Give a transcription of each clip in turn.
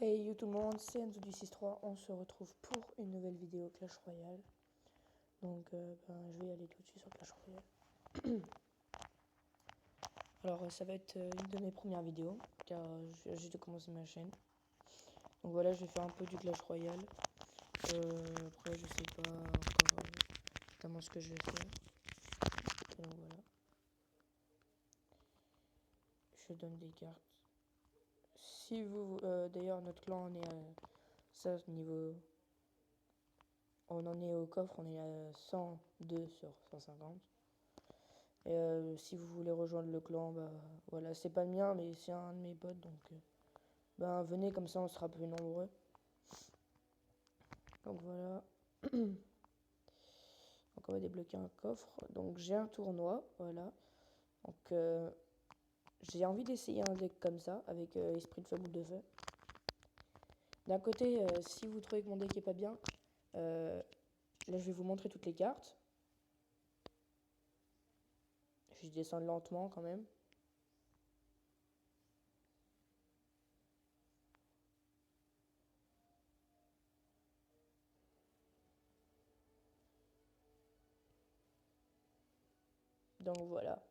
Hey yo tout le monde, c'est Enzo du 6-3, on se retrouve pour une nouvelle vidéo Clash Royale. Donc je vais y aller tout de suite sur Clash Royale. Alors ça va être une de mes premières vidéos, car je viens juste de commencer ma chaîne. Donc voilà, je vais faire un peu du Clash Royale. Après je sais pas encore exactement ce que je vais faire. Et donc voilà. Je donne des cartes. Si vous... D'ailleurs notre clan on est à ça niveau... On en est au coffre, on est à 102 sur 150. Et si vous voulez rejoindre le clan, bah voilà, c'est pas le mien, mais c'est un de mes potes, donc venez, comme ça on sera plus nombreux. Donc voilà. Donc on va débloquer un coffre. Donc j'ai un tournoi, voilà. Donc j'ai envie d'essayer un deck comme ça, avec Esprit de Feu, Boule de Feu. D'un côté, si vous trouvez que mon deck est pas bien, là je vais vous montrer toutes les cartes. Je descends lentement quand même. Donc voilà.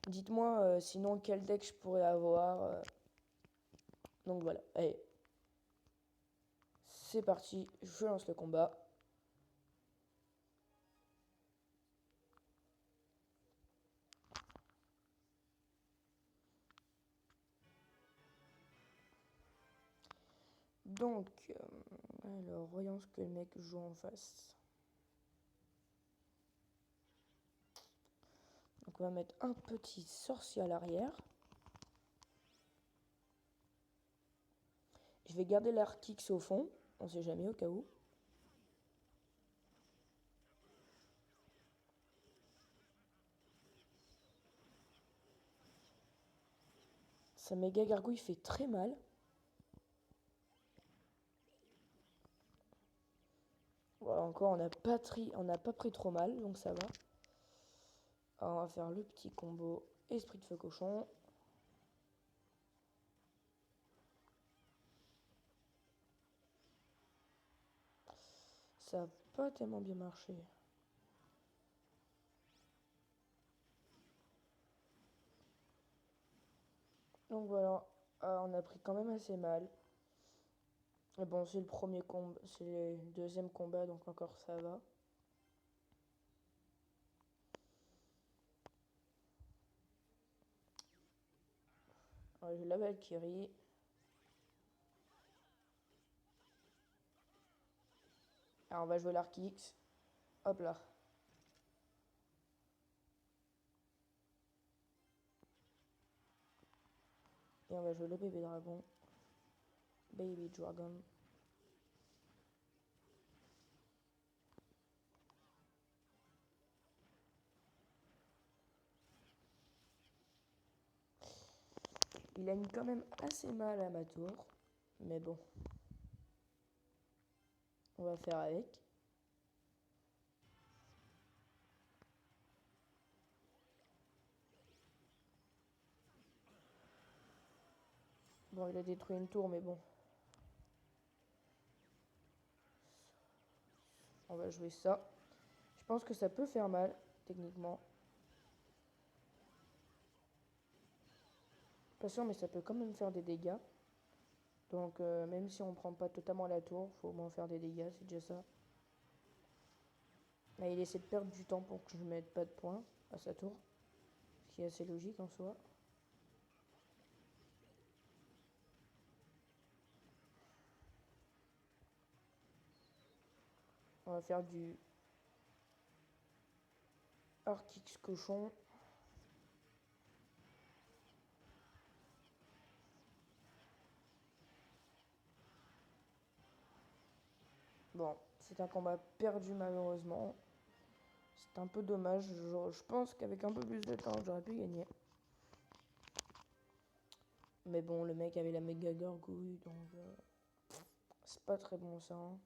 Dites-moi sinon quel deck je pourrais avoir. Donc voilà. Allez. C'est parti. Je lance le combat. Donc, alors voyons ce que le mec joue en face. Donc on va mettre un petit sorcier à l'arrière. Je vais garder l'Arkix au fond, on sait jamais au cas où. Sa méga gargouille fait très mal. Voilà, encore on n'a pas pris trop mal, donc ça va. Alors, on va faire le petit combo Esprit de Feu Cochon. Ça n'a pas tellement bien marché. Donc voilà, on a pris quand même assez mal. Mais bon, c'est le premier combat, c'est le deuxième combat, donc encore ça va. Alors, j'ai la Valkyrie. Alors on va jouer l'Arkix. Hop là. Et on va jouer le bébé dragon. Baby Dragon. Il a mis quand même assez mal à ma tour. Mais bon. On va faire avec. Bon, il a détruit une tour, mais bon. On va jouer ça. Je pense que ça peut faire mal, techniquement. Pas sûr, mais ça peut quand même faire des dégâts. Donc, même si on prend pas totalement la tour, faut au moins faire des dégâts, c'est déjà ça. Là, il essaie de perdre du temps pour que je mette pas de points à sa tour. Ce qui est assez logique en soi. On va faire du Arkix cochon. Bon, c'est un combat perdu malheureusement. C'est un peu dommage. Je pense qu'avec un peu plus de temps, j'aurais pu gagner. Mais bon, le mec avait la méga gargouille, donc c'est pas très bon ça. Hein.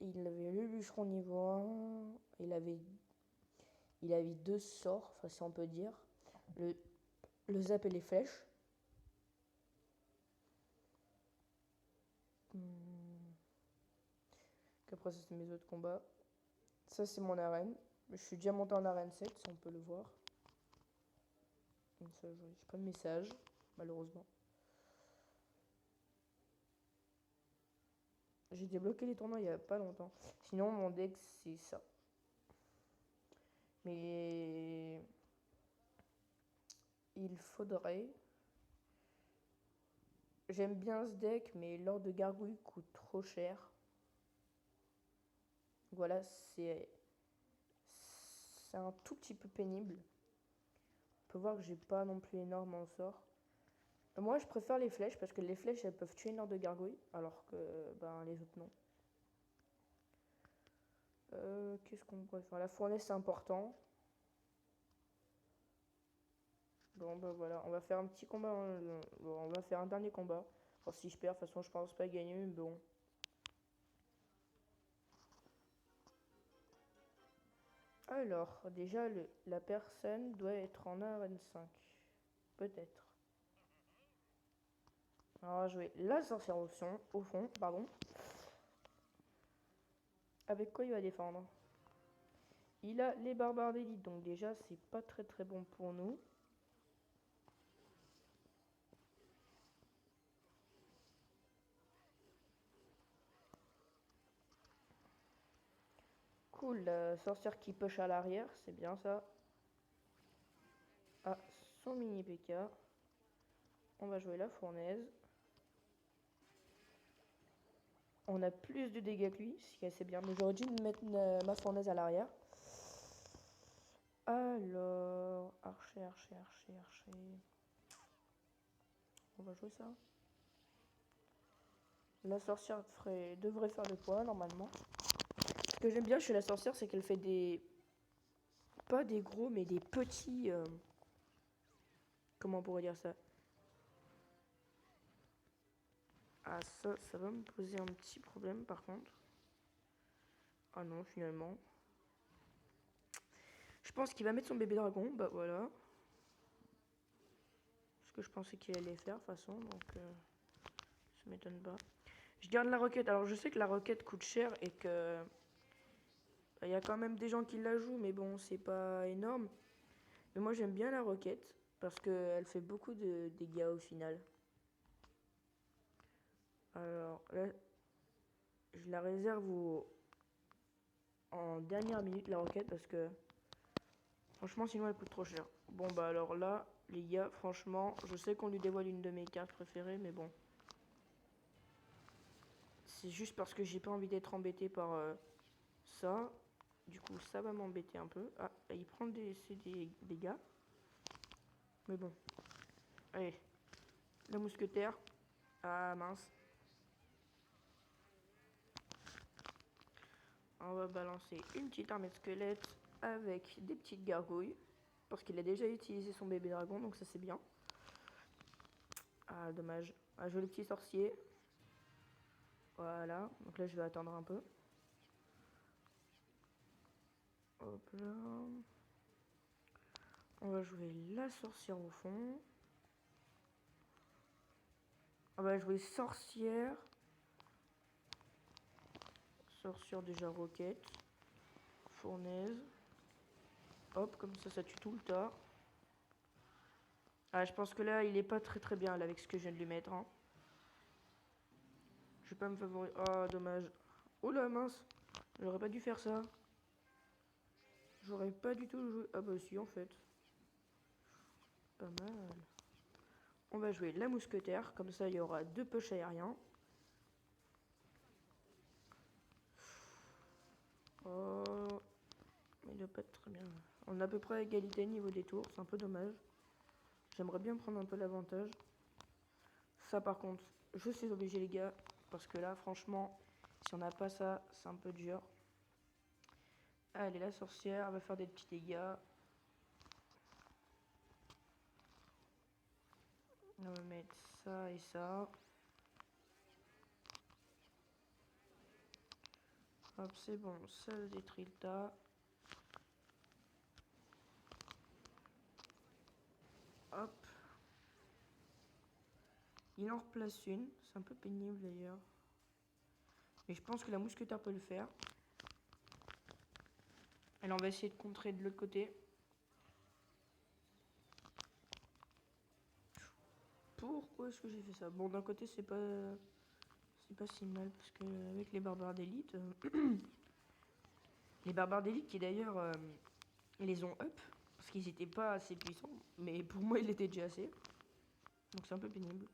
Il avait le bûcheron niveau 1. Il avait il avait deux sorts, enfin si on peut dire. Le, le zap et les flèches. Après ça c'est mes autres combats. Ça c'est mon arène. Je suis déjà monté en arène 7, si on peut le voir. Donc ça, j'ai pas de message, malheureusement. J'ai débloqué les tournois il y a pas longtemps. Sinon mon deck c'est ça. Mais il faudrait... J'aime bien ce deck, mais l'or de gargouille coûte trop cher. Voilà, c'est un tout petit peu pénible. On peut voir que j'ai pas non plus énormément en sort. Moi, je préfère les flèches parce que les flèches elles peuvent tuer une ordre de gargouille, alors que ben, les autres non. Qu'est-ce qu'on pourrait faire? La fournaise c'est important. Bon bah voilà, on va faire un petit combat. Bon, on va faire un dernier combat. Alors, si je perds, de toute façon je pense pas gagner, mais bon. Alors, déjà, la personne doit être en arène 5. Peut-être. Alors, on va jouer la sorcière au fond, pardon. Avec quoi il va défendre? Il a les barbares d'élite, donc déjà, c'est pas très très bon pour nous. Cool, la sorcière qui push à l'arrière, c'est bien ça. Ah, son mini PK. On va jouer la fournaise. On a plus de dégâts que lui, ce qui est assez bien. Mais j'aurais dû mettre ma fournaise à l'arrière. Alors, archer. On va jouer ça. La sorcière devrait faire le poids normalement. Ce que j'aime bien chez la sorcière, c'est qu'elle fait des... Pas des gros, mais des petits... Comment on pourrait dire ça? Ah ça va me poser un petit problème par contre. Ah non, finalement. Je pense qu'il va mettre son bébé dragon, bah voilà. Ce que je pensais qu'il allait faire de toute façon, donc ça m'étonne pas. Je garde la roquette. Alors je sais que la roquette coûte cher et que... Il y a quand même des gens qui la jouent, mais bon, c'est pas énorme. Mais moi j'aime bien la roquette, parce qu'elle fait beaucoup de dégâts au final. Alors là, je la réserve en dernière minute la roquette, parce que franchement sinon elle coûte trop cher. Bon bah alors là, les gars, franchement, je sais qu'on lui dévoile une de mes cartes préférées, mais bon. C'est juste parce que j'ai pas envie d'être embêté par ça. Du coup, ça va m'embêter un peu. Ah, il prend des dégâts. Mais bon. Allez. La mousquetaire. Ah, mince. On va balancer une petite armée de squelettes avec des petites gargouilles. Parce qu'il a déjà utilisé son bébé dragon, donc ça c'est bien. Ah, dommage. Ah, je veux le petit sorcier. Voilà. Donc là, je vais attendre un peu. Hop là. On va jouer la sorcière au fond. On va jouer sorcière. Sorcière déjà roquette. Fournaise. Hop, comme ça tue tout le tas. Ah, je pense que là, il est pas très bien là, avec ce que je viens de lui mettre. Hein. Je vais pas me favoriser. Ah, dommage. Oh là, mince. J'aurais pas dû faire ça. J'aurais pas du tout joué. Ah bah si, en fait. Pas mal. On va jouer la mousquetaire. Comme ça, il y aura deux push aériens. Oh. Il doit pas être très bien. On a à peu près à égalité niveau des tours. C'est un peu dommage. J'aimerais bien prendre un peu l'avantage. Ça, par contre, je suis obligé, les gars. Parce que là, franchement, si on n'a pas ça, c'est un peu dur. Allez, la sorcière, elle va faire des petits dégâts. On va mettre ça et ça. Hop, c'est bon, ça détruit le tas. Hop. Il en replace une. C'est un peu pénible d'ailleurs. Mais je pense que la mousquetaire peut le faire. Elle, on va essayer de contrer de l'autre côté. Pourquoi est-ce que j'ai fait ça? Bon, d'un côté, c'est pas si mal parce que avec les barbares d'élite, les barbares d'élite qui d'ailleurs les ont up parce qu'ils étaient pas assez puissants, mais pour moi, ils étaient déjà assez. Donc c'est un peu pénible.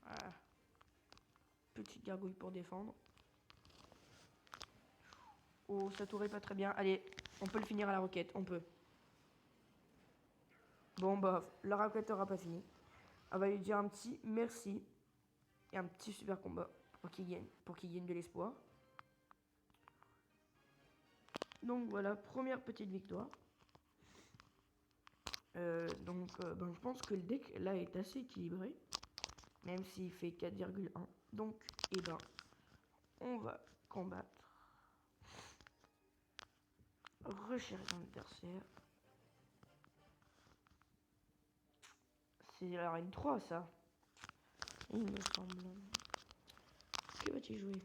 Voilà. Petite gargouille pour défendre. Oh, ça tourne pas très bien. Allez, on peut le finir à la roquette, on peut. Bon, bah, la roquette aura pas fini. On va lui dire un petit merci et un petit super combat pour qu'il gagne de l'espoir. Donc voilà, première petite victoire. Ben, je pense que le deck là est assez équilibré, même s'il fait 4,1. Donc, eh ben, on va combattre. Recherche d'adversaire. C'est la reine 3 ça. Il me semble. Que va-t-il jouer?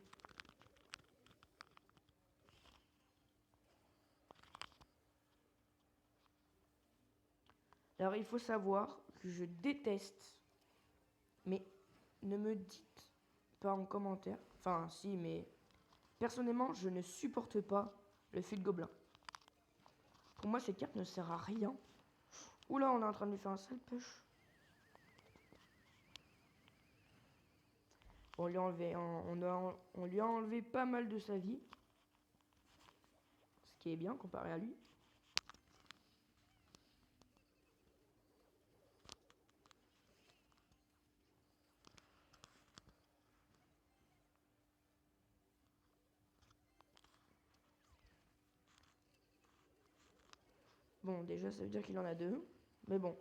Alors il faut savoir que je déteste, mais ne me dites pas en commentaire, enfin si, mais personnellement je ne supporte pas le fil de gobelin. Pour moi cette carte ne sert à rien. Oula, on est en train de lui faire un sale push. On lui a enlevé pas mal de sa vie, ce qui est bien comparé à lui. Bon, déjà, ça veut dire qu'il en a deux. Mais bon.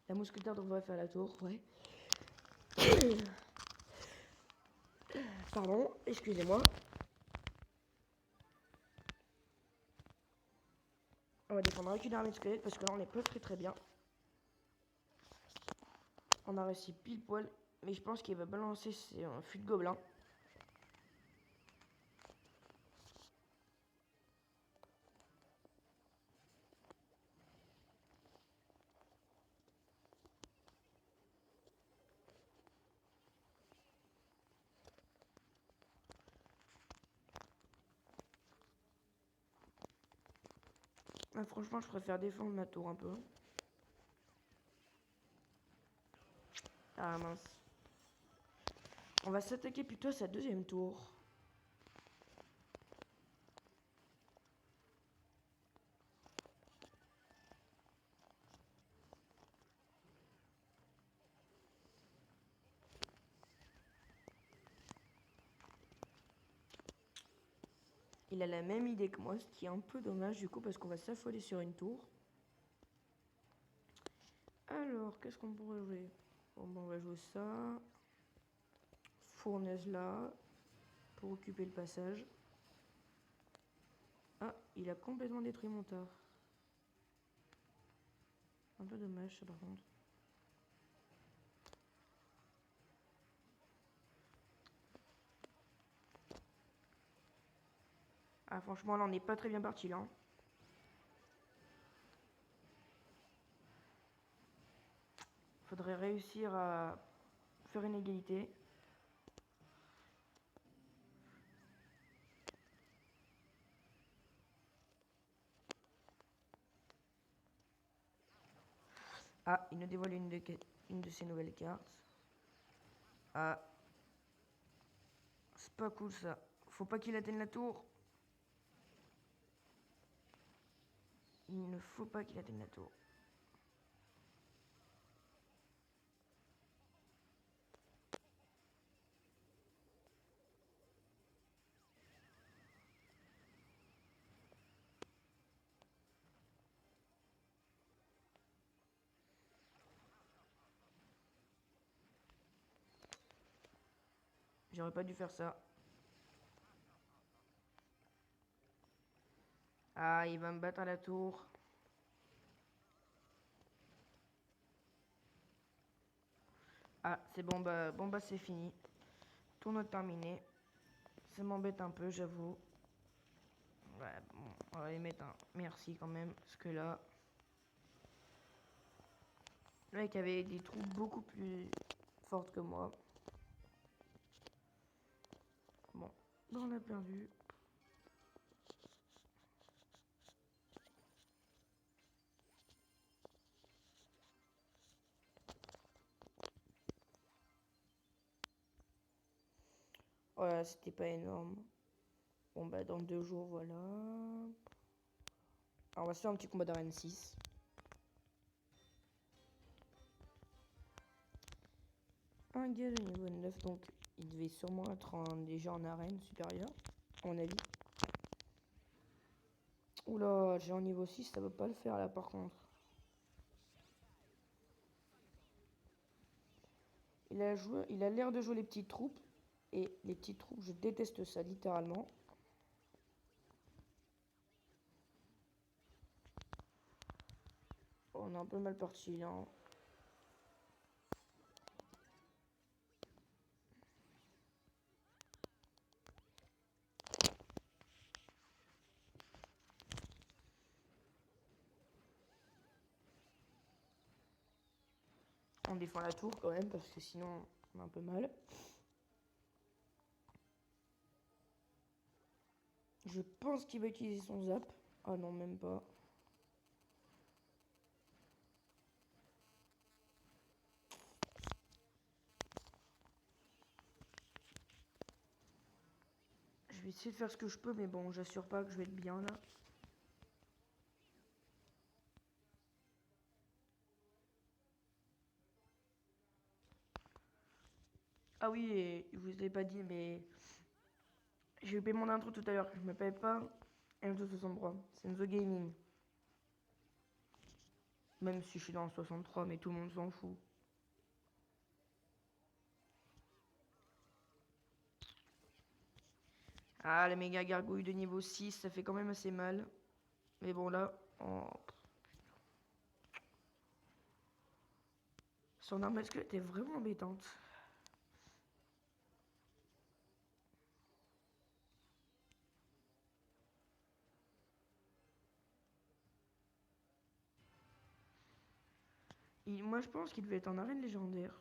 La mousquetaire devrait faire la tour, ouais. Pardon, excusez-moi. On va défendre avec une armée de squelettes parce que là, on n'est pas très bien. On a réussi pile poil. Mais je pense qu'il va balancer un fût de gobelin. Ah, franchement, je préfère défendre ma tour un peu. Ah mince. On va s'attaquer plutôt à sa deuxième tour. Il a la même idée que moi, ce qui est un peu dommage du coup parce qu'on va s'affoler sur une tour. Alors, qu'est-ce qu'on pourrait jouer? Bon, on va jouer ça. Fournaise là, pour occuper le passage. Ah, il a complètement détruit mon tard. Un peu dommage ça par contre. Ah franchement là on n'est pas très bien parti là. Faudrait réussir à faire une égalité. Ah, il nous dévoile une de ses nouvelles cartes. Ah. C'est pas cool ça. Faut pas qu'il atteigne la tour. Il ne faut pas qu'il atteigne la tour. J'aurais pas dû faire ça. Ah, il va me battre à la tour. Ah, c'est bon, bah c'est fini. Tournoi terminé. Ça m'embête un peu, j'avoue. Ouais, bon, on va les mettre un merci quand même, parce que là... Le mec avait des troupes beaucoup plus fortes que moi. Bon, on a perdu. Voilà, c'était pas énorme. Bon, bah, dans 2 jours, voilà. Alors, on va se faire un petit combat d'arène 6. Un gars de niveau 9, donc il devait sûrement être déjà en arène supérieure, à mon avis. Oula, j'ai en niveau 6, ça va pas le faire là par contre. Il a l'air de jouer les petites troupes. Et les petites troupes, je déteste ça, littéralement. On est un peu mal parti là. On défend la tour quand même, parce que sinon, on a un peu mal. Je pense qu'il va utiliser son zap. Ah non, même pas. Je vais essayer de faire ce que je peux, mais bon, j'assure pas que je vais être bien là. Ah oui, et je vous ai pas dit, mais j'ai eu mon intro tout à l'heure. Je m'appelle pas M263, c'est Enzo Gaming. Même si je suis dans le 63, mais tout le monde s'en fout. Ah, les méga gargouilles de niveau 6, ça fait quand même assez mal. Mais bon, là, son arme squelette est vraiment embêtante. Moi, je pense qu'il devait être en arène légendaire.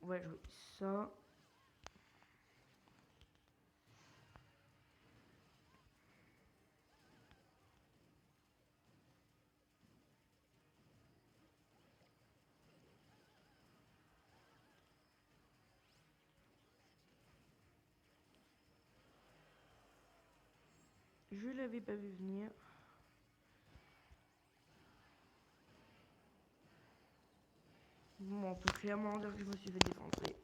On va jouer ça. Je l'avais pas vu venir. Bon, on peut clairement dire que je me suis fait défoncer.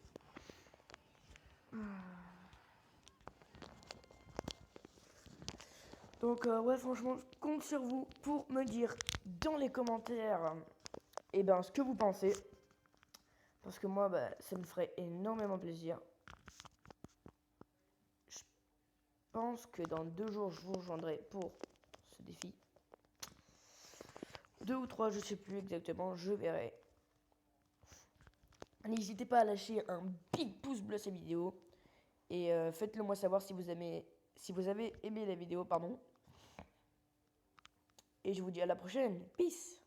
Donc ouais, franchement, je compte sur vous pour me dire dans les commentaires ce que vous pensez. Parce que moi, ça me ferait énormément plaisir. Je pense que dans 2 jours, je vous rejoindrai pour ce défi. 2 ou 3, je sais plus exactement, je verrai. N'hésitez pas à lâcher un big pouce bleu à cette vidéo. Et faites-le moi savoir si vous avez aimé la vidéo, pardon. Et je vous dis à la prochaine. Peace!